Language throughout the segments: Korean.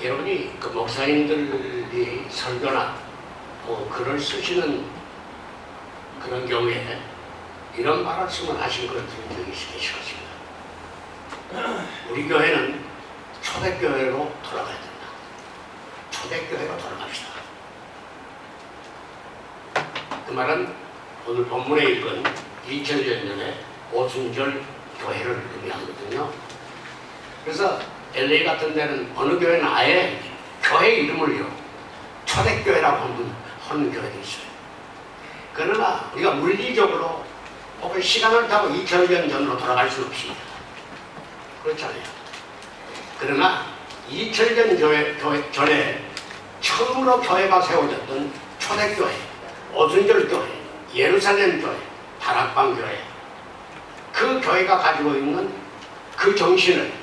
여러분이 그 목사님들이 설교나 글을 쓰시는 그런 경우에 이런 말씀을 하신 걸 들은 적이 있으실 것입니다. 우리 교회는 초대교회로 돌아가야 된다. 초대교회로 돌아갑시다. 그 말은 오늘 본문에 읽은 2000년 전에 오순절 교회를 의미하거든요. 그래서 LA 같은 데는 어느 교회는 아예 교회 이름을요 초대교회라고 하는 교회도 있어요. 그러나 우리가 물리적으로 혹은 시간을 타고 2000년 전으로 돌아갈 수는 없습니다. 그렇잖아요. 그러나 2000년 전에 처음으로 교회가 세워졌던 초대교회, 오순절교회, 예루살렘교회, 다락방교회, 그 교회가 가지고 있는 그 정신을,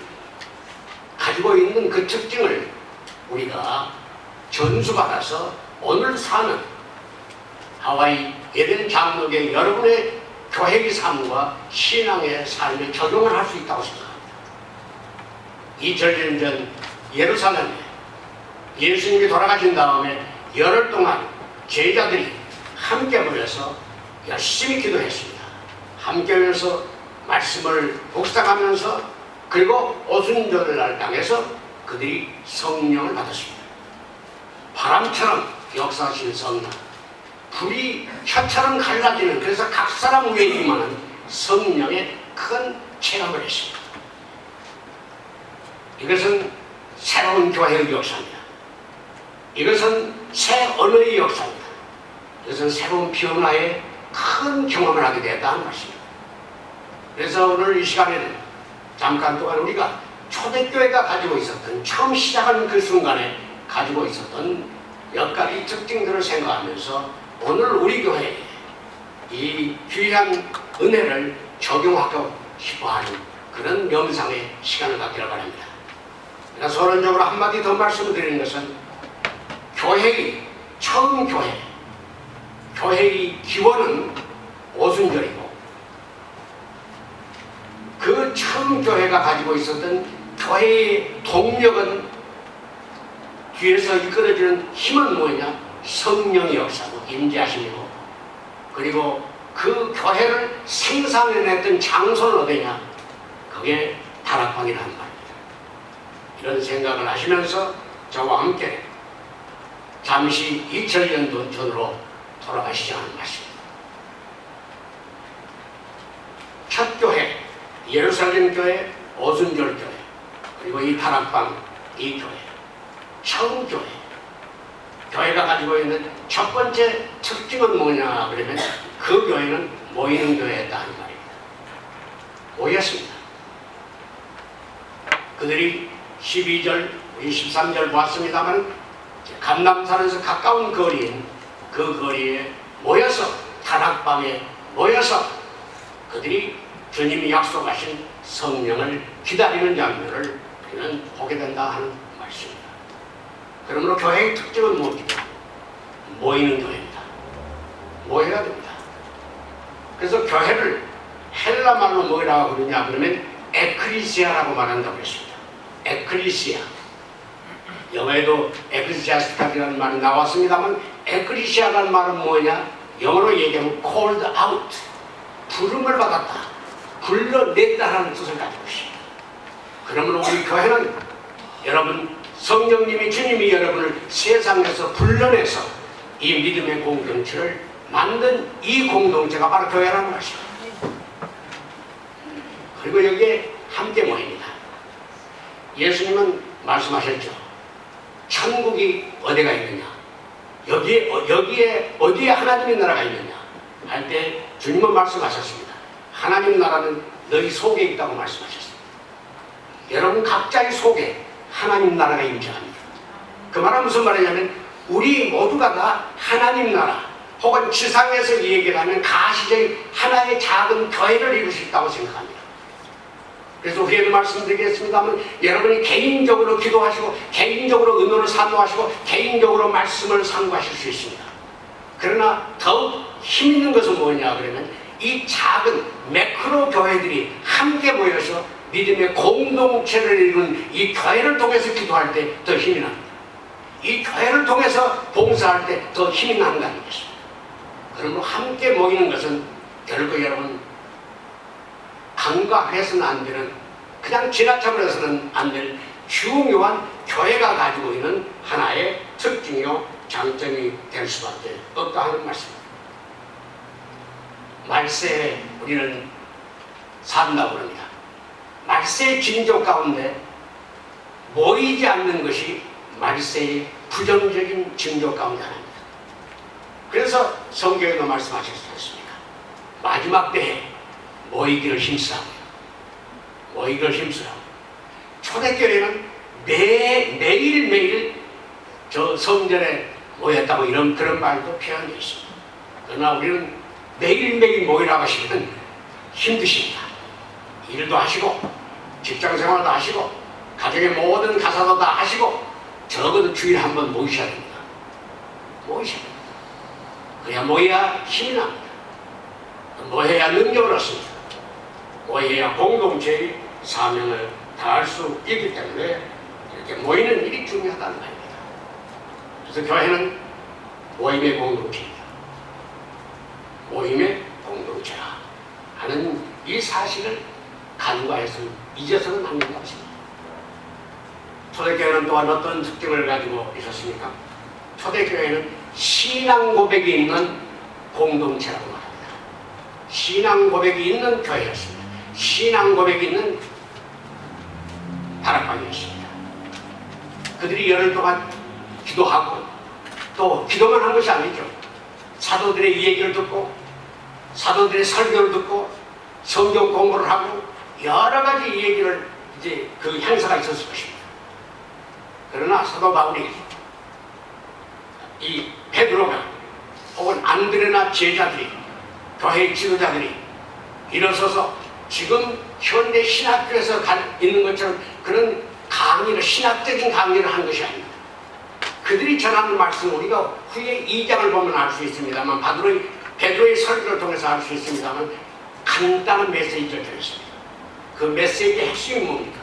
가지고 있는 그 특징을 우리가 전수받아서 오늘 사는 하와이 에덴 장로계 여러분의 교회의 삶과 신앙의 삶에 적용을 할 수 있다고 생각합니다. 2000년 전 예루살렘에 예수님이 돌아가신 다음에 열흘 동안 제자들이 함께 모여서 열심히 기도했습니다. 함께 모여서 말씀을 묵상하면서 그리고 오순절날 땅에서 그들이 성령을 받았습니다. 바람처럼 역사하신 성령, 불이 혀처럼 갈라지는, 그래서 각 사람 위에 임하는 성령의 큰 체험을 했습니다. 이것은 새로운 교회의 역사입니다. 이것은 새 언어의 역사입니다. 이것은 새로운 변화의 큰 경험을 하게 되었다는 것입니다. 그래서 오늘 이 시간에는 잠깐 동안 우리가 초대교회가 가지고 있었던, 처음 시작하는 그 순간에 가지고 있었던 몇 가지 특징들을 생각하면서 오늘 우리 교회에 이 귀한 은혜를 적용하고 싶어하는 그런 명상의 시간을 갖기를 바랍니다. 그러나 서론적으로 한마디 더 말씀을 드리는 것은 교회의 처음 교회의 기원은 오순절이고 그 처음 교회가 가지고 있었던 교회의 동력은, 뒤에서 이끌어주는 힘은 뭐냐? 성령의 역사고 임재하심이고, 그리고 그 교회를 생산해냈던 장소는 어디냐? 그게 다락방이라는 말입니다. 이런 생각을 하시면서 저와 함께 잠시 2000년 전으로 돌아가시자는 말씀입니다. 첫 교회, 예루살렘 교회, 오순절 교회, 그리고 이 다락방, 이 교회, 처음 교회. 교회가 가지고 있는 첫 번째 특징은 뭐냐 그러면 그 교회는 모이는 교회였다 하는 말입니다. 모였습니다. 그들이 12절, 우리 13절 보았습니다만 감람산에서 가까운 거리인 그 거리에 모여서, 다락방에 모여서 그들이 주님이 약속하신 성령을 기다리는 장면을 우리는 보게 된다 하는 말씀입니다. 그러므로 교회의 특징은 무엇입니까? 모이는 교회입니다. 모여야 됩니다. 그래서 교회를 헬라말로 뭐라고 그러냐 그러면 에클리시아라고 말한다고 했습니다. 에클리시아. 영어에도 에클리시아스틱이라는 말이 나왔습니다만 에클리시아라는 말은 뭐냐? 영어로 얘기하면 called out. 부름을 받았다. 불러냈다라는 뜻을 가지고 있습니다. 그러므로 우리 교회는 여러분, 성령님이, 주님이 여러분을 세상에서 불러내서 이 믿음의 공동체를 만든 이 공동체가 바로 교회라는 것입니다. 그리고 여기에 함께 모입니다. 예수님은 말씀하셨죠. 천국이 어디가 있느냐? 여기에 어디에 하나님의 나라가 있느냐? 할 때 주님은 말씀하셨습니다. 하나님 나라는 너희 속에 있다고 말씀하셨습니다. 여러분 각자의 속에 하나님 나라가 임재합니다. 그 말은 무슨 말이냐면 우리 모두가 다 하나님 나라 혹은 지상에서 이 얘기를 하면 가시적인 하나의 작은 교회를 이룰 수 있다고 생각합니다. 그래서 후에도 말씀드리겠습니다만 여러분이 개인적으로 기도하시고 개인적으로 의논을 산모하시고 개인적으로 말씀을 상고하실 수 있습니다. 그러나 더욱 힘있는 것은 뭐냐 그러면 이 작은 매크로 교회들이 함께 모여서 믿음의 공동체를 이루는 이 교회를 통해서 기도할 때 더 힘이 납니다. 이 교회를 통해서 봉사할 때 더 힘이 나는 거 아니겠습니까? 그러므로 함께 모이는 것은 결국 여러분 간과해서는 안 되는, 그냥 지나쳐버려서는 안 될 중요한 교회가 가지고 있는 하나의 특징이요 장점이 될 수밖에 없다 하는 말씀입니다. 말세에 우리는 산다고 합니다. 말세의 징조 가운데 모이지 않는 것이 말세의 부정적인 징조 가운데 하나입니다. 그래서 성경에도 말씀하셨지 않습니까? 마지막 때에 모이기를 힘쓰라고요. 모이기를 힘쓰라고. 초대교회는 매일매일 저 성전에 모였다고 이런 그런 말도 표현되어 있습니다. 그러나 우리는 매일매일 모이라고 하시면 힘드십니다. 일도 하시고 직장생활도 하시고 가정의 모든 가사도 다 하시고 적어도 주일에 한 번 모이셔야 됩니다. 모이셔야 됩니다. 그래야 모여야 힘이 납니다. 모여야 능력을 얻습니다. 모여야 공동체의 사명을 다할 수 있기 때문에 이렇게 모이는 일이 중요하다는 말입니다. 그래서 교회는 모임의 공동체입니다. 모임의 공동체라 하는 이 사실을 간과해서 잊어서는 안 된다고 하십니다. 초대교회는 또한 어떤 특징을 가지고 있었습니까? 초대교회는 신앙 고백이 있는 공동체라고 말합니다. 신앙 고백이 있는 교회였습니다. 신앙 고백이 있는 다락방이었습니다. 그들이 열흘 동안 기도하고 또 기도만 한 것이 아니죠. 사도들의 얘기를 듣고 사도들의 설교를 듣고 성경 공부를 하고 여러 가지 얘기를 이제 그 행사가 있었을 것입니다. 그러나 사도 바울이 이 베드로가 혹은 안드레나 제자들이 교회 지도자들이 일어서서 지금 현대 신학교에서 있는 것처럼 그런 강의를 신학적인 강의를 한 것이 아닙니다. 그들이 전하는 말씀 우리가 후에 2장을 보면 알 수 있습니다만 베드로의 설교를 통해서 알 수 있습니다만 간단한 메시지가 들어있습니다. 그 메시지의 핵심이 뭡니까?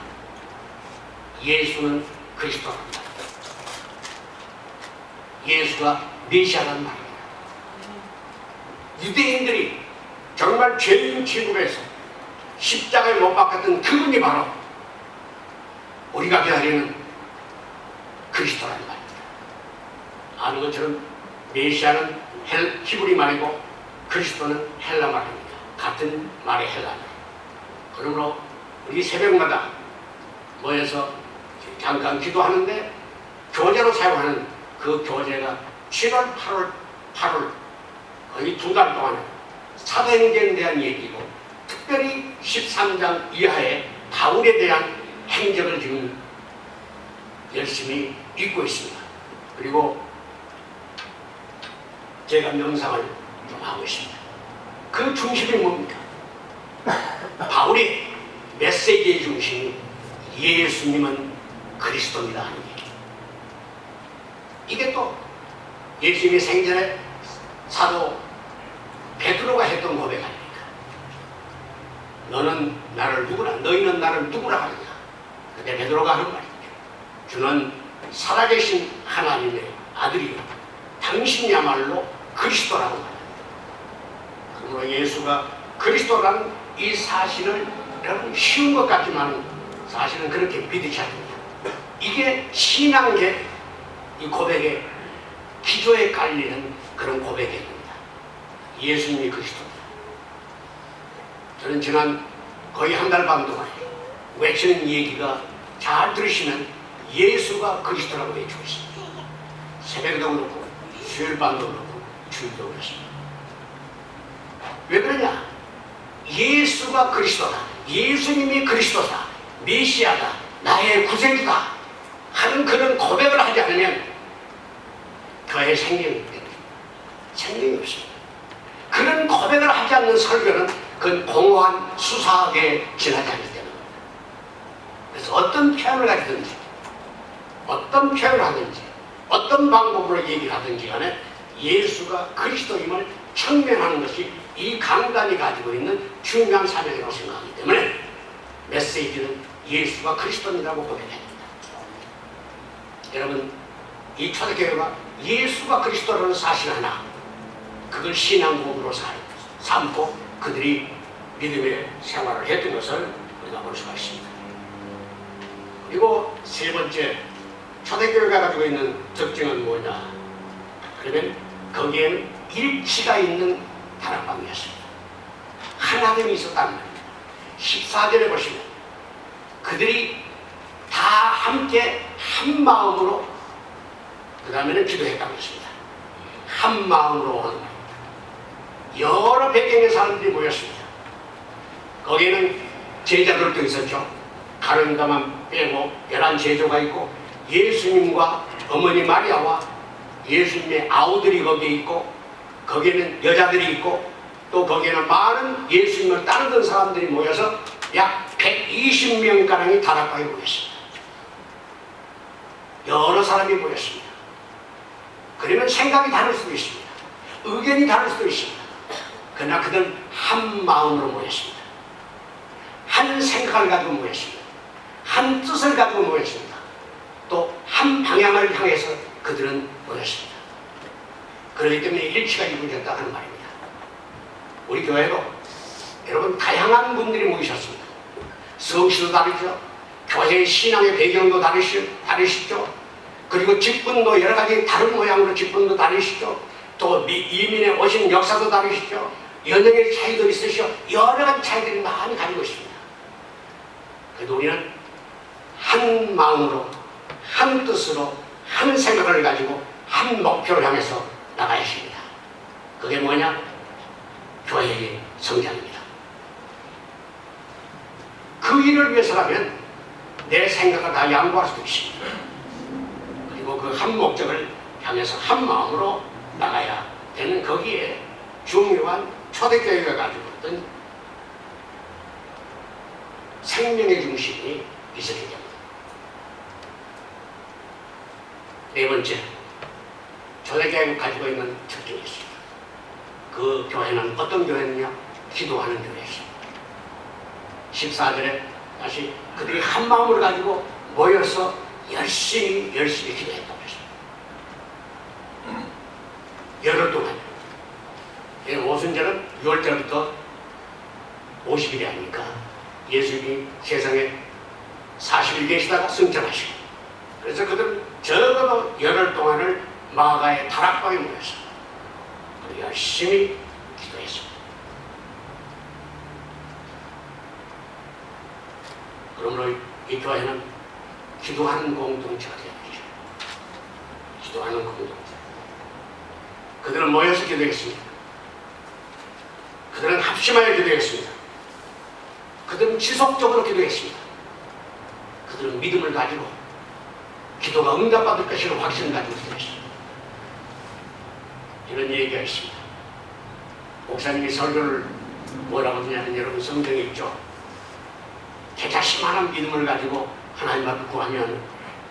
예수는 그리스도랍니다. 예수가 메시아라는 말입니다. 유대인들이 정말 죄인 취급해서 십자가에 못 박혔던 그분이 바로 우리가 기다리는 그리스도라는 말입니다. 아는 것처럼 메시아는 히브리 말이고 그리스도는 헬라 말입니다. 같은 말의 헬라 말. 그러므로 우리 새벽마다 모여서 잠깐 기도하는데 교재로 사용하는 그 교재가 7월, 8월 거의 2달 동안 사도행전에 대한 얘기고 특별히 13장 이하의 바울에 대한 행적을 지금 열심히 읽고 있습니다. 그리고 제가 명상을 좀 하고 있습니다. 그 중심이 뭡니까? 바울의 메시지의 중심이 예수님은 그리스도입니다 하는 얘기. 이게 또 예수님의 생전에 사도 베드로가 했던 고백 아닙니까? 너희는 나를 누구라 하느냐? 근데 베드로가 하는 말이죠. 주는 살아계신 하나님의 아들이요 당신이야말로 그리스도라고 말합니다. 그러므로 예수가 그리스도라는 이 사실을 여러분 쉬운 것 같지만 사실은 그렇게 믿으셔야 됩니다. 이게 신앙계 이 고백의 기조에 깔리는 그런 고백입니다. 예수님이 그리스도입니다. 저는 지난 거의 한 달 반 동안 외치는 얘기가 잘 들으시면 예수가 그리스도라고 외치고 있습니다. 새벽도 그렇고 수요일밤도 그렇고 주일도 그렇습니다. 왜 그러냐? 예수가 그리스도다. 예수님이 그리스도다. 메시아다. 나의 구세주다. 하는 그런 고백을 하지 않으면 교회에 생명이 없습니다. 그런 고백을 하지 않는 설교는 그건 공허한 수사하게 지나지 않기 때문입니다. 그래서 어떤 표현을 가지든지 어떤 표현을 하든지 어떤 방법으로 얘기를 하든지 간에 예수가 그리스도임을 청명하는 것이 이 강단이 가지고 있는 중요한 사명이라고 생각하기 때문에 메시지는 예수가 그리스도라고 고백합니다. 여러분, 이 초대교회가 예수가 그리스도라는 사실 하나, 그걸 신앙고백으로 삼고 그들이 믿음의 생활을 했던 것을 우리가 볼 수가 있습니다. 그리고 세 번째, 초대교회가 가지고 있는 특징은 뭐냐? 그러면 거기에는 일치가 있는 다락방이었습니다. 하나님이 있었다는 말입니다. 14절에 보시면 그들이 다 함께 한 마음으로 그 다음에는 기도했다고 했습니다. 한 마음으로 오는 말입니다. 여러 배경의 사람들이 모였습니다. 거기에는 제자들도 있었죠. 가룟가만 빼고 11제자가 있고 예수님과 어머니 마리아와 예수님의 아우들이 거기에 있고 거기에는 여자들이 있고 또 거기에는 많은 예수님을 따르던 사람들이 모여서 약 120명가량이 다락방에 모였습니다. 여러 사람이 모였습니다. 그러면 생각이 다를 수도 있습니다. 의견이 다를 수도 있습니다. 그러나 그들은 한 마음으로 모였습니다. 한 생각을 가지고 모였습니다. 한 뜻을 가지고 모였습니다. 또 한 방향을 향해서 그들은 모였습니다. 그렇기 때문에 일치가 이루어졌다 하는 말입니다. 우리 교회도 여러분 다양한 분들이 모이셨습니다. 성씨도 다르죠. 교회의 신앙의 배경도 다르시죠. 그리고 직분도 여러 가지 다른 모양으로 직분도 다르시죠. 또 이민에 오신 역사도 다르시죠. 연령의 차이도 있으시죠. 여러 가지 차이들이 많이 가지고 있습니다. 그래도 우리는 한 마음으로, 한 뜻으로, 한 생각을 가지고 한 목표를 향해서 나가야 합니다. 그게 뭐냐? 교회의 성장입니다. 그 일을 위해서라면 내 생각을 다 양보할 수도 있습니다. 그리고 그 한 목적을 향해서 한 마음으로 나가야 되는 거기에 중요한 초대교회가 가지고 있던 생명의 중심이 있었기 때문입니다. 네 번째, 초대교회가 가지고 있는 특징이 있습니다. 그 교회는 어떤 교회느냐? 기도하는 교회였습니다. 14절에 다시 그들이 한 마음을 가지고 모여서 열심히 기도했다고 했습니다. 열흘 동안. 오순절은 6월달부터 50일이 아닙니까? 예수님이 세상에 40일 계시다가 승천하시고, 그래서 그들은 적어도 열흘 동안을 마가의 다락방에 모였습니다. 열심히 기도했습니다. 그러므로 이 교회는 기도하는 공동체가 되었죠. 기도하는 공동체. 그들은 모여서 기도했습니다. 그들은 합심하여 기도했습니다. 그들은 지속적으로 기도했습니다. 그들은 믿음을 가지고 기도가 응답받을 것이라는 확신을 가지고 기도했습니다. 이런 얘기가 있습니다. 목사님이 설교를 뭐라고 하냐면 여러분 성경에 있죠. 개자심만한 믿음을 가지고 하나님 앞에 구하면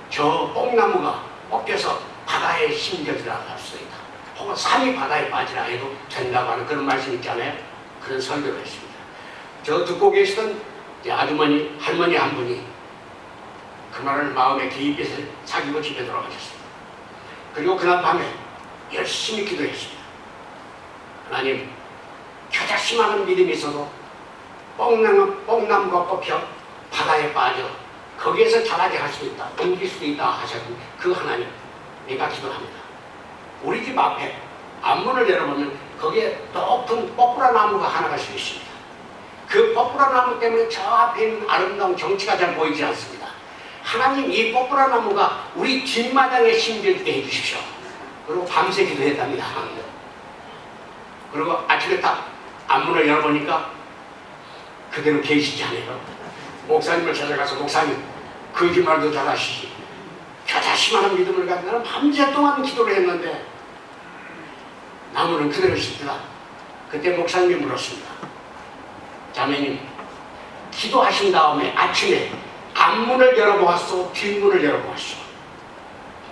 저 뽕나무가 뽑혀서 바다에 심겨지라 할 수 있다. 혹은 산이 바다에 빠지라 해도 된다고 하는 그런 말씀 있잖아요. 그런 설교를 했습니다. 저 듣고 계시던 아주머니, 할머니 한 분이 그 말을 마음에 깊이 사귀고 집에 돌아가셨습니다. 그리고 그날 밤에 열심히 기도했습니다. 하나님, 겨자씨만한 믿음이 있어도 뽕나무가 뽑혀 바다에 빠져 거기에서 자라게 할 수도 있다, 옮길 수도 있다 하셨는데 그 하나님, 내가 기도합니다. 우리 집 앞에 앞문을 열어보면 거기에 높은 뽀뿌라 나무가 하나가 서 있습니다. 그 뽀뿌라 나무 때문에 저 앞에 있는 아름다운 경치가 잘 보이지 않습니다. 하나님, 이 뽀뿌라 나무가 우리 뒷마당에 심겨지게 해주십시오. 그리고 밤새 기도했답니다. 그리고 아침에 딱 앞문을 열어보니까 그대로 계시지 않아요. 목사님을 찾아가서, 목사님, 거짓말도 잘하시지, 겨자씨만한 믿음을 가지고 나는 밤새 동안 기도를 했는데 나무는 그대로 있습니다. 그때 목사님이 물었습니다. 자매님, 기도하신 다음에 아침에 앞문을 열어보았소, 뒷문을 열어보았소?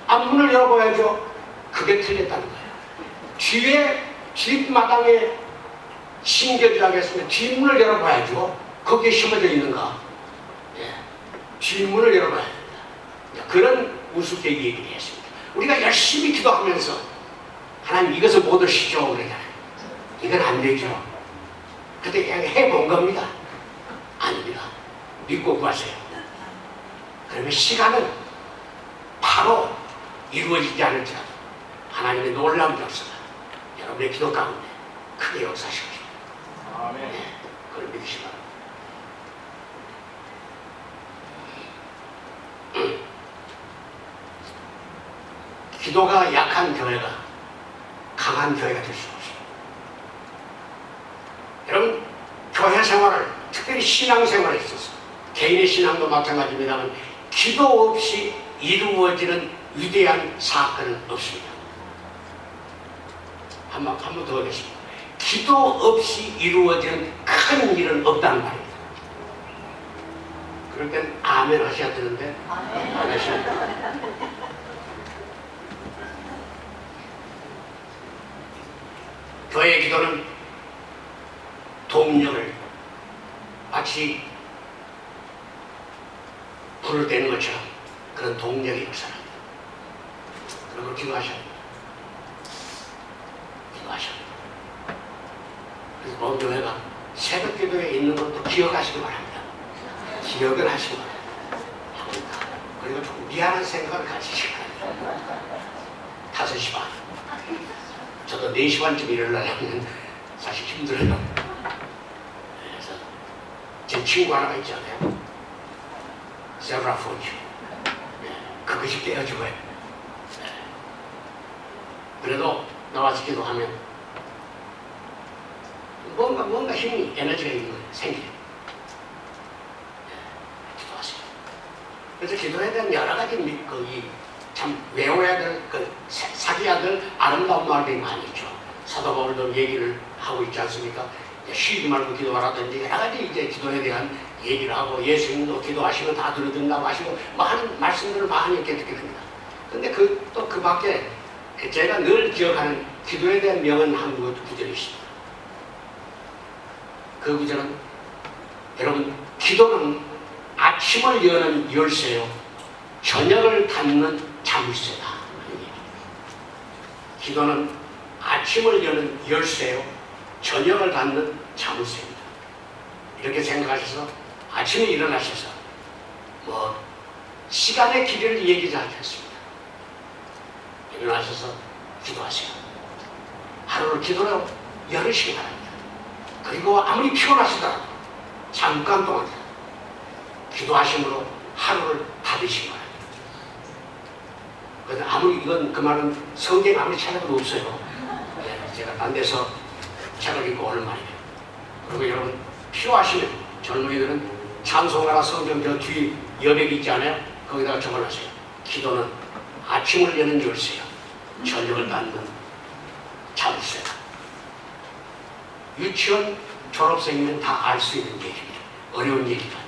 앞문을 열어봐야죠. 그게 틀렸다는 거예요. 뒤에 뒷마당에 심겨지라고 했으면 뒷문을 열어봐야죠. 거기에 심어져 있는가? 질문을 열어봐야 된다. 그런 우습게 얘기를 했습니다. 우리가 열심히 기도하면서 하나님 이것을 못 얻으시죠 그러잖아요. 이건 안 되죠. 그때 그냥 해본 겁니다. 아닙니다. 믿고 구하세요. 그러면 시간은 바로 이루어지지 않을지라도 하나님의 놀라운 역사가 여러분의 기도 가운데 크게 역사하실 것입니다. 아멘. 네, 그걸 믿으시기 바랍니다. 기도가 약한 교회가 강한 교회가 될 수 없습니다. 여러분, 교회 생활을, 특별히 신앙 생활에 있어서 개인의 신앙도 마찬가지입니다만 기도 없이 이루어지는 위대한 사건은 없습니다. 한 번 더 하겠습니다. 기도 없이 이루어지는 큰 일은 없다는 말입니다. 그럴 땐 아멘 하셔야 되는데 안 하십니다. 교회의 기도는 동력을 마치 불을 떼는 것처럼 그런 동력이 역사합니다. 그리고 기도하셔야 합니다. 기도하셔야 합니다. 그래서 모든 교회가 새벽 기도에 있는 것도 기억하시기 바랍니다. 기억을 하시기 바랍니다. 그리고 좀 미안한 생각을 가지시기 바랍니다. 5시 반. 저도 4시 반쯤 일어나려면 사실 힘들어요. 그래서 제 친구 하나가 있잖아요. 세라포즈. 그것이 깨어지고요. 그래도 나와서 기도하면 뭔가 힘이, 에너지가 있는 거예요. 생겨요. 기도하세요. 그래서 기도에 대한 여러 가지 참 외워야 될, 사귀어야 될 아름다운 말들이 많이 있죠. 사도 바울도 얘기를 하고 있지 않습니까? 쉬지 말고 기도하라든지 여러 가지 이제 기도에 대한 얘기를 하고 예수님도 기도하시면 다 들어준다고 하시고 많은 말씀들을 많이 이렇게 듣게 됩니다. 근데 또 그 밖에 제가 늘 기억하는 기도에 대한 명언 한 구절이 있습니다. 그 구절은 여러분, 기도는 아침을 여는 열쇠요 저녁을 닫는 자물쇠다. 기도는 아침을 여는 열쇠요 저녁을 닫는 자물쇠입니다. 이렇게 생각하셔서 아침에 일어나셔서 시간의 길이를 얘기하지 않겠습니다. 일어나셔서 기도하세요. 하루를 기도로 열으시기 바랍니다. 그리고 아무리 피곤하시더라도 잠깐 동안 기도하심으로 하루를 닫으시기 바랍니다. 그래서 그 말은 성경 아무리 찾아도 없어요. 제가 딴 데서 책을 읽고 오는 말이에요. 그리고 여러분 필요하시면 젊은이들은 찬송가나 성경 저 뒤 여백이 있지 않아요? 거기다가 적어놨어요. 기도는 아침을 여는 열쇠요 저녁을 닫는 자물쇠다. 유치원 졸업생이면 다 알 수 있는 얘기입니다. 어려운 얘기가.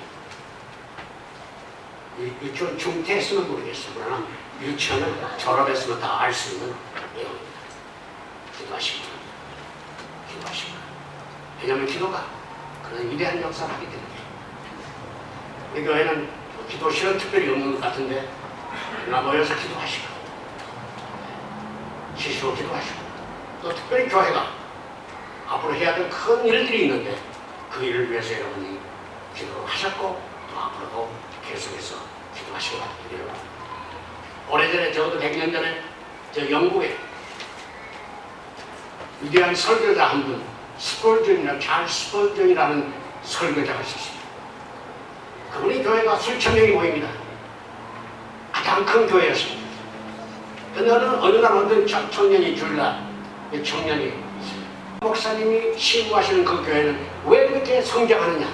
유치원 중퇴했으면 모르겠어요. 그러나 유치원을 졸업했으면 다 알 수 있는 내용입니다. 기도하시고 기도하시고. 왜냐하면 기도가 그런 위대한 역사를 하기 때문에. 우리 교회는 기도 시간 특별히 없는 것 같은데 모여서 기도하시고 시시로 기도하시고 또 특별히 교회가 앞으로 해야 될 큰 일들이 있는데 그 일을 위해서 여러분이 기도를 하셨고 또 앞으로도 계속해서 기도하시고 하기를 바랍니다. 오래전에 적어도 100년 전에 저 영국에 위대한 설교자 한 분, 찰스 스펄전이라는 설교자가 있었습니다. 그분이 교회가 수천 명이 모입니다. 가장 큰 교회였습니다. 근데 어느 날 어떤 청년이 청년이 목사님이 신고하시는 그 교회는 왜 그렇게 성장하느냐,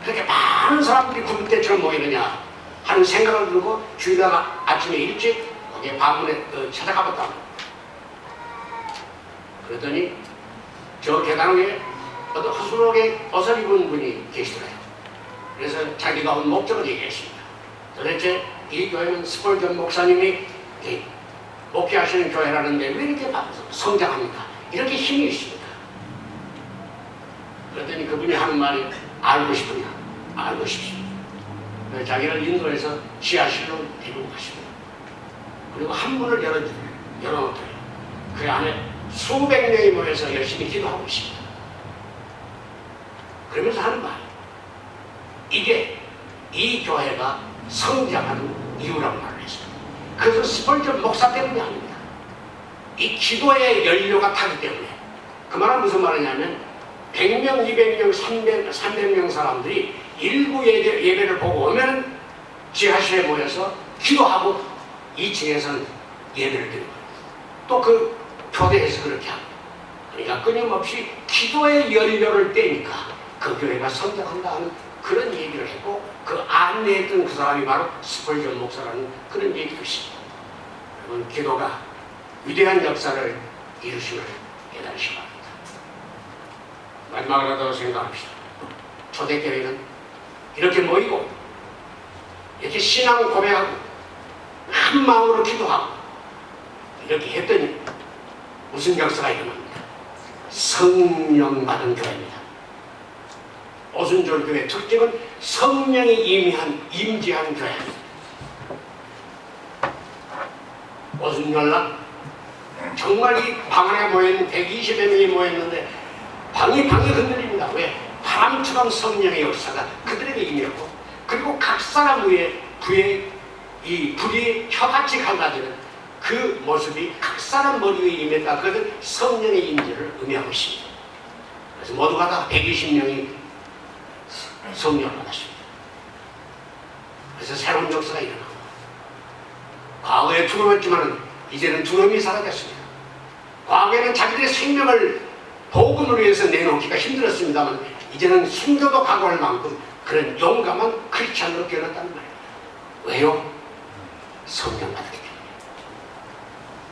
그렇게 많은 사람들이 굴대처럼 모이느냐 하는 생각을 들고 주일날 아침에 일찍 거기에 방문에 찾아가봤다. 그랬더니 저 계단 위에 어떤 허술하게 옷을 입은 분이 계시더라고요. 그래서 자기가 온 목적을 얘기했습니다. 도대체 이 교회는 스펄전 목사님이 목회하시는 교회라는데 왜 이렇게 성장합니까? 이렇게 힘이 있습니다. 그랬더니 그분이 하는 말이 알고 싶으냐? 알고 싶습니다. 자기를 인도해서 지하실로 데리고 가십니다. 그리고 한 문을 열어놓더래요. 그 안에 수백 명이 모여서 열심히 기도하고 있습니다. 그러면서 하는 말, 이게 이 교회가 성장하는 이유라고 말을 했어요. 그것은 스펄전 목사 때문이 아닙니다. 이 기도의 연료가 타기 때문에. 그 말은 무슨 말이냐면 100명, 200명, 300명 사람들이 일부 예배를 보고 오면 지하실에 모여서 기도하고 2층에서는 예배를 드리고 또 그 교대에서 그렇게 합니다. 그러니까 끊임없이 기도의 연료를 떼니까 그 교회가 성장한다 하는 그런 얘기를 했고 그 안내했던 그 사람이 바로 스펄전 목사라는 그런 얘기도 있습니다. 여러분, 기도가 위대한 역사를 이루심을 깨달으시기 바랍니다. 마지막으로 생각합시다. 초대교회는 이렇게 모이고 이렇게 신앙 고백하고 한 마음으로 기도하고 이렇게 했더니 무슨 역사가 일어납니다. 성령 받은 교회입니다. 오순절 교회 특징은 성령이 임재한 교회입니다. 오순절날 정말 이 방 안에 모여있는 120여 명이 모였는데 방이 흔들립니다. 왜? 바람처럼 성령의 역사가 그들에게 임했고 그리고 각 사람 위에 불이 혀같이 갈라지는 그 모습이 각 사람 머리 위에 임했다. 그것은 성령의 임재를 의미하고 있습니다. 그래서 모두가 다 120명이 성령을 받았습니다. 그래서 새로운 역사가 일어납니다. 과거에 두려웠지만 이제는 두려움이 사라졌습니다. 과거에는 자기들의 생명을 복음을 위해서 내놓기가 힘들었습니다만 이제는 숨겨도 각오할 만큼 그런 용감한 크리스찬으로 변했다는 말입니다. 왜요? 성령 받았기 때문에.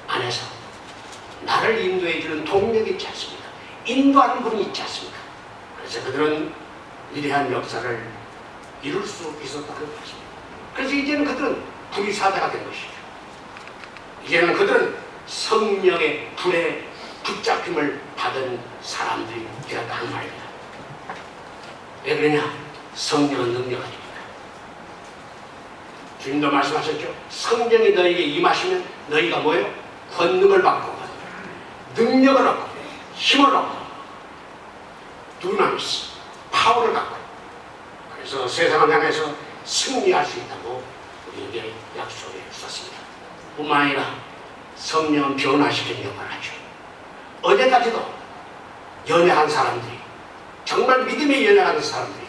안에서 나를 인도해 주는 동력이 있지 않습니까? 인도하는 분이 있지 않습니까? 그래서 그들은 위대한 역사를 이룰 수 있었다는 것입니다. 그래서 이제는 그들은 불이 사자가 된 것이죠. 이제는 그들은 성령의 불에 붙잡힘을 받은 사람들이 되었다는 말입니다. 왜 그러냐? 성령은 능력 아닙니까? 주님도 말씀하셨죠. 성령이 너에게 임하시면 너희가 뭐예요? 권능을 받고 능력을 얻고 힘을 얻고 두나미스 파워를 갖고 그래서 세상을 향해서 승리할 수 있다고 우리에게 약속해 주셨습니다. 뿐만 아니라 성령은 변화시키는 역할을 하죠. 어제까지도 연약한 사람들이 정말 믿음에 연약한 사람들이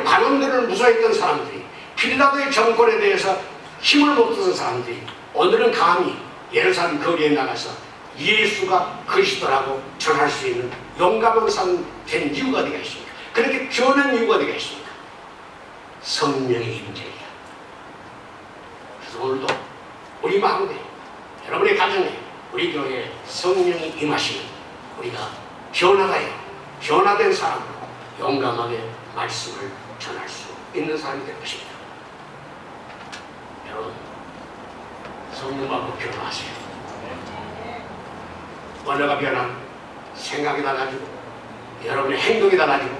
관원들을 무서워했던 사람들이 빌라도의 정권에 대해서 힘을 못 쓰는 사람들이 오늘은 감히 예루살렘 거리에 나가서 예수가 그리스도라고 전할 수 있는 용감한 사람 된 이유가 어디가 있습니까? 그렇게 변한 이유가 어디가 있습니까? 성령의 임재이다. 그래서 오늘도 우리 마음에 여러분의 가정에 우리 교회에 성령이 임하시면 우리가 변화된 사람으로 용감하게 말씀을 전할 수 있는 사람이 될 것입니다. 여러분, 성령 받고 변화하세요. 언어가 변한 생각이 달라지고 여러분의 행동이 달라지고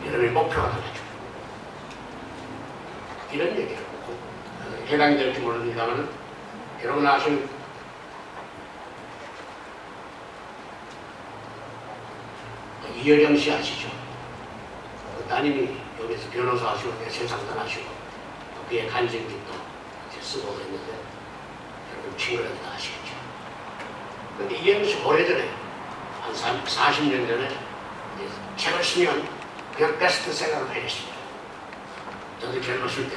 여러분의 목표가 달라지고 이런 얘기를 해당이 될지 모릅니다만 여러분 아시는 이여령 씨 아시죠? 따님이 여기서 변호사 하시고 세상단 하시고 그의 간증집도 쓰고 그랬는데 여러분 친구들은 다 아시겠죠? 근데 이여령 씨 오래전에 한 40년 전에 책을 쓰면 그냥 베스트셀러로 해냈습니다. 저도 젊었을 때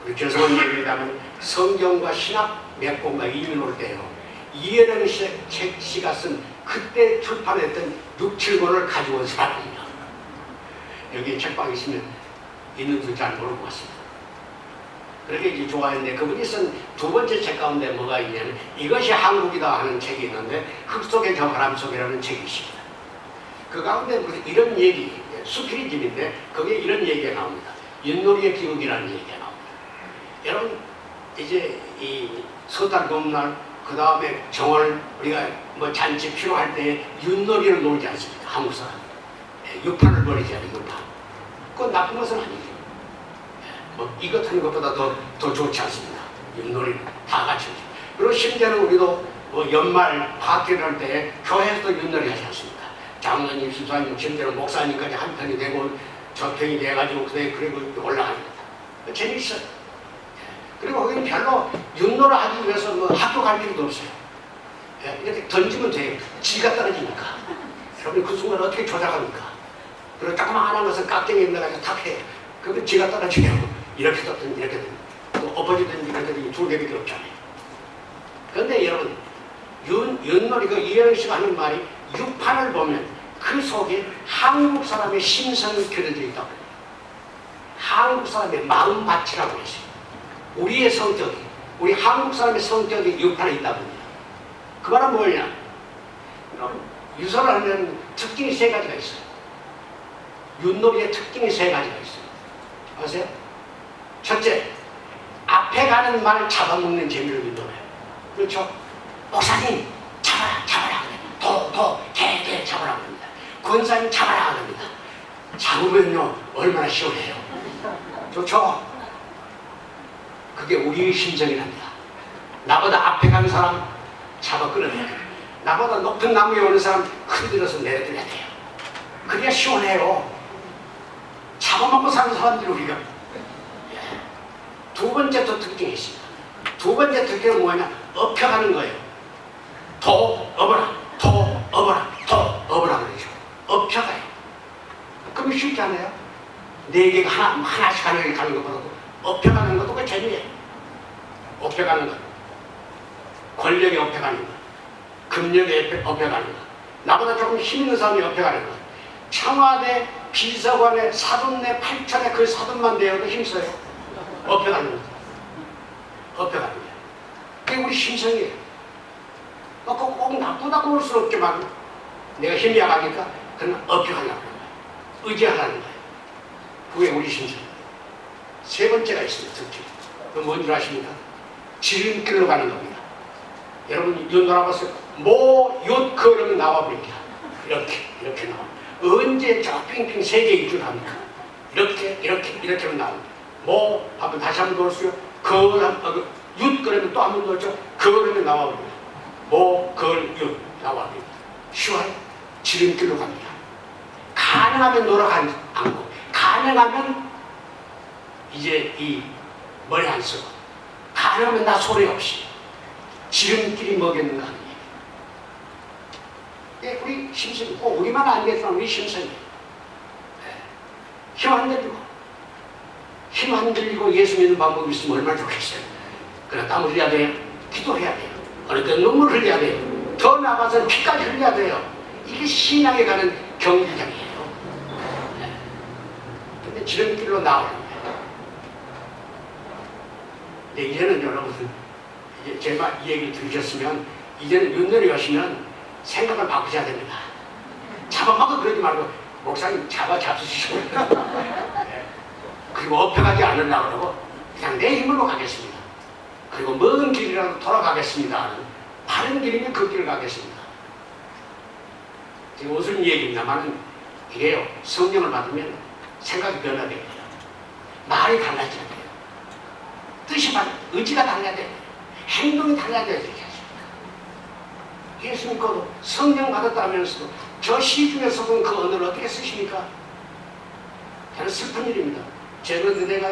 우리 교성원 얘기를 성경과 신학 몇 권과 인용을 때요. 이여령 씨가 쓴 그때 출판했던 6, 7권을 가지고 온 사람입니다. 여기 책방에 있으면 있는지 잘 모르고 왔습니다. 그렇게 이제 좋아했는데 그분이 쓴 두 번째 책 가운데 뭐가 있냐면 이것이 한국이다 하는 책이 있는데 흙 속의 저 바람 속이라는 책이 있습니다. 그 가운데 이런 얘기, 수필집인데 거기에 이런 얘기가 나옵니다. 윷놀이의 기록이라는 얘기가 나옵니다. 여러분 이제 이 서달 검날 그 다음에 정월 우리가 뭐 잔치 필요할 때 윷놀이를 놀지 않습니까? 한국 사람. 육판을 버리지 않아요. 육판. 그건 나쁜 것은 아니죠. 뭐 이것 하는 것보다 더 좋지 않습니다. 윷놀이는 다 같이 하죠. 그리고 심지어는 우리도 뭐 연말 파티를 할 때 교회에서도 윷놀이 하지 않습니까? 장로님, 수사님, 심지어는 목사님까지 한 편이 되고 저편이 돼가지고 그리고 올라갑니다. 재미있어요. 그리고 거기는 별로 윷놀이 하기 위해서 뭐 학교 갈 필요도 없어요. 이렇게 던지면 돼요. 지가 떨어지니까. 여러분 그 순간 어떻게 조작합니까? 그리고 조그마한 것은 깍쟁이에 넣어가지고 탁 해요. 그러면 지가 떨어지면 이렇게 떴든지 이렇게 떴든지 또 엎어지든지 이렇게 떴든지 두 개밖에 없잖아요. 그런데 여러분 윷놀이 그 이해영 씨가 하는 말이 육판을 보면 그 속에 한국 사람의 심성이 그려져 있다고 해요. 한국 사람의 마음밭이라고 했어요. 우리의 성격이, 우리 한국 사람의 성격이 육판에 있다고 합니다. 그 말은 뭐냐? 유서를 하면 특징이 세 가지가 있어요. 윷놀이의 특징이 세 가지가 있어요. 아세요? 첫째, 앞에 가는 말 잡아먹는 재미를 윷놀이에요. 그렇죠? 목사님, 잡아라. 개 잡아라 합니다. 권사님 잡아라 합니다. 잡으면요, 얼마나 시원해요. 좋죠? 그게 우리의 심정이랍니다. 나보다 앞에 가는 사람 잡아 끌어내야 돼요. 나보다 높은 나무에 오는 사람 흔들어서 내려드려야 돼요. 그래야 시원해요. 잡아먹고 사는 사람들이 우리가. 두 번째 또 특징이 있습니다. 두 번째 특징은 뭐냐? 업혀가는 거예요. 업어라 그러죠. 업혀가요. 그럼 쉽지 않아요? 네 개가 하나씩 가는 것보다도 업혀가는 것도 그 재미예요. 업혀가는 것. 권력에 업혀가는 것. 금력에 업혀가는 것. 나보다 조금 힘 있는 사람이 업혀가는 것. 청와대 비서관의 사돈네 8천에 그 사돈만 되어도 힘써요. 업혀가는 것. 업혀가는 거예요. 그게 우리 심성이에요. 꼭 나쁘다고 볼 수는 없지만 내가 힘이 약하니까 그건 업혀가려고 하는 거예요. 의지하라는 거예요. 그게 우리 심성이에요. 세 번째가 있습니다. 특히. 그건 뭔 줄 아십니까? 지름길로 가는 겁니다. 여러분 윷 놀아봤어요? 윷 걸으면 나와버립니다. 이렇게 나와. 언제 저 핑핑 세 개일 줄 압니까? 이렇게만 나옵니다. 하면 다시 한번 놀수요. 윷 그러면 또 한 번 놀죠. 걸으면 나와버립니다. 윷 나와버립니다. 쉬워요. 지름길로 갑니다. 가능하면 놀아가지 않고 가능하면 이제 이 머리 안 쓰고 가능하면 나 소리 없이 지름길이 뭐겠는가 하는 얘기. 우리 심성이 꼭 우리만 아니겠지만 우리 심성이 힘 안 들리고 예수 믿는 방법이 있으면 얼마나 좋겠어요. 그래 땀 흘려야 돼요. 기도해야 돼요. 어느 때 눈물 흘려야 돼요. 더 나아가서는 피까지 흘려야 돼요. 이게 신앙에 가는 경주장이에요. 근데 지름길로 나오는 거예요. 근데 이제는 여러분 이제 제가 이 얘기를 들으셨으면 이제는 윷놀이 하시면 생각을 바꾸셔야 됩니다. 잡아먹어 그러지 말고 목사님 잡수시죠. 그리고 업혀가지 않으려고 그러고 그냥 내 힘으로 가겠습니다. 그리고 먼 길이라도 돌아가겠습니다. 바른 길이면 그 길을 가겠습니다. 지금 무슨 얘기입니다만 이게요. 성령을 받으면 생각이 변화되게 돼요. 말이 달라져야 돼요. 뜻이 의지가 달라야 돼요. 행동이 달라야 되지 않습니까? 예수 믿고도 성령 받았다면서도 저 시 중에서도 그 언어를 어떻게 쓰십니까? 저는 슬픈 일입니다. 저는 내가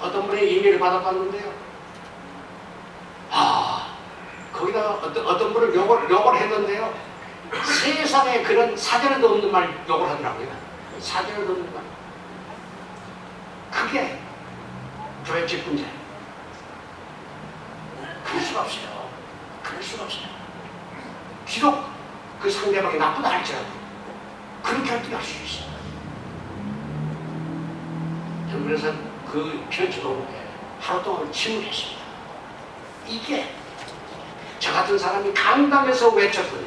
어떤 분의 이메일을 받아봤는데요. 거기다가 어떤 분을 욕을 했는데요. 세상에 그런 사전에도 없는 말 욕을 하더라고요. 사전에도 없는 말. 그게 교회 직분자예요. 그럴 수가 없어요. 비록 그 상대방이 나쁘다 할지라도 그렇게 할 수 있어요. 저는 그래서 그 편지도 하루 동안 침묵했습니다. 이게 저 같은 사람이 강당에서 외쳤더니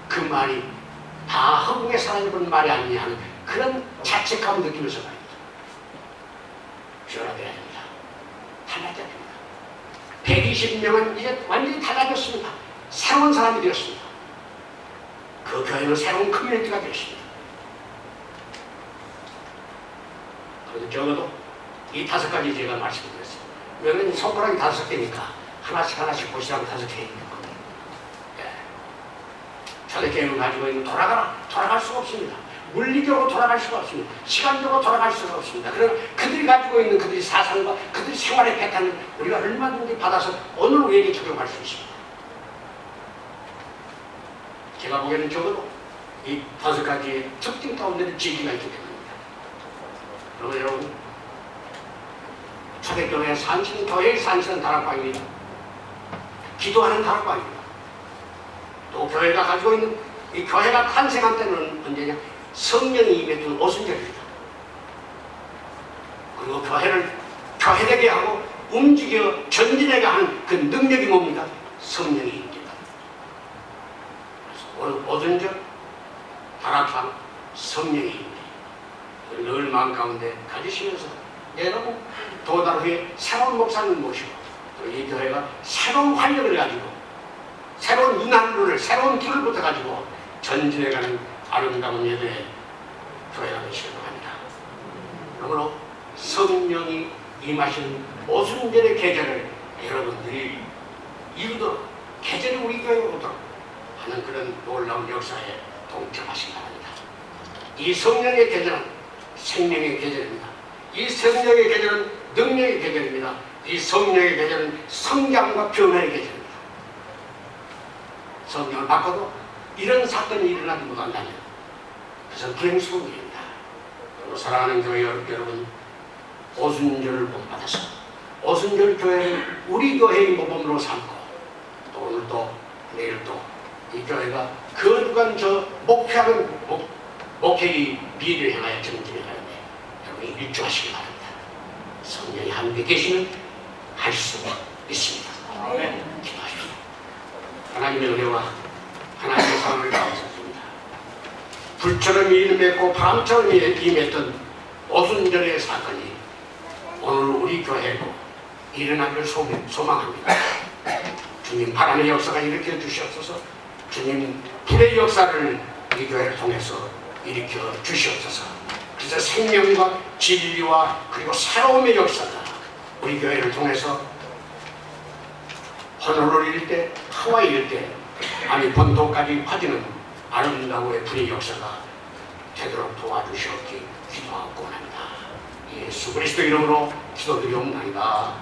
그 말이 다 허공에 사라져버린 말이 아니냐 하는 그런 자책감을 느끼면서 말입니다. 변화되어야 됩니다. 달라져야 됩니다. 120명은 이제 완전히 달라졌습니다. 새로운 사람이 되었습니다. 그 교회는 새로운 커뮤니티가 되었습니다. 그래서 적어도 이 5가지 제가 말씀드렸어요. 왜냐면 손가락이 5개니까 하나씩 보시라고 5개 있는 겁니다. 초대교회를 가지고 있는 돌아갈 수가 없습니다. 물리적으로 돌아갈 수가 없습니다. 시간적으로 돌아갈 수가 없습니다. 그러나 그들이 가지고 있는 그들의 사상과 그들의 생활의 패턴을 우리가 얼마든지 받아서 오늘 우리에게 적용할 수 있습니다. 제가 보기에는 적어도 이 5가지의 특징 가운데는 진리가 있기 때문입니다. 그러면 여러분, 초대교회의 산신, 교회의 산신은 다락방입니다. 기도하는 다락방입니다. 또 교회가 가지고 있는 이 교회가 탄생한 때는 언제냐? 성령이 임했던 오순절입니다. 그리고 교회를 교회되게 하고 움직여 전진하게 하는 그 능력이 뭡니까? 성령이 임입니다. 그래서 오늘 오순절 다락방 성령이 임입니다. 늘 마음 가운데 가지시면서 여러분 두 달 후에 새로운 목사님 모시고 또 이 교회가 새로운 활력을 가지고 새로운 인한룰을 새로운 길을부터 가지고 전진해가는 아름다운 예배의 교회가 되시길 바랍니다. 그러므로 성령이 임하시는 오순절의 계절을 여러분들이 이루도록 계절이 우리 교회에 오도록 하는 그런 놀라운 역사에 동참하시기 바랍니다. 이 성령의 계절은 생명의 계절입니다. 이 성령의 계절은 능력의 계절입니다. 이 성령의 계절은 성장과 변화의 계절입니다. 성령을 바꿔도 이런 사건이 일어나지 못한다면 그것은 불행스러운 일입니다. 사랑하는 교회 여러분, 오순절을 본받아서 오순절 교회를 우리 교회의 모범으로 삼고 또 오늘도 내일도 이 교회가 거룩한 저 목표하는 목회의 미래를 향하여 전진해가는데 여러분이 일조하시기 바랍니다. 성령이 함께 계시면 할 수 있습니다. 아멘. 기도하십시오. 하나님의 은혜와 하나님의 사랑을 감사드립니다. 불처럼 임했고 바람처럼 임했던 오순절의 사건이 오늘 우리 교회에도 일어나기를 소망합니다. 주님 바람의 역사가 일으켜 주시옵소서. 주님 불의 역사를 이 교회를 통해서 일으켜 주시옵소서. 그래서 생명과 진리와 그리고 새로움의 역사가 우리 교회를 통해서 호놀룰일 때, 하와이일 때, 아니 본토까지 퍼지는 아름다움의 불의 역사가 되도록 도와주시옵기 기도하고 원합니다. 예수 그리스도 이름으로 기도드리옵나이다.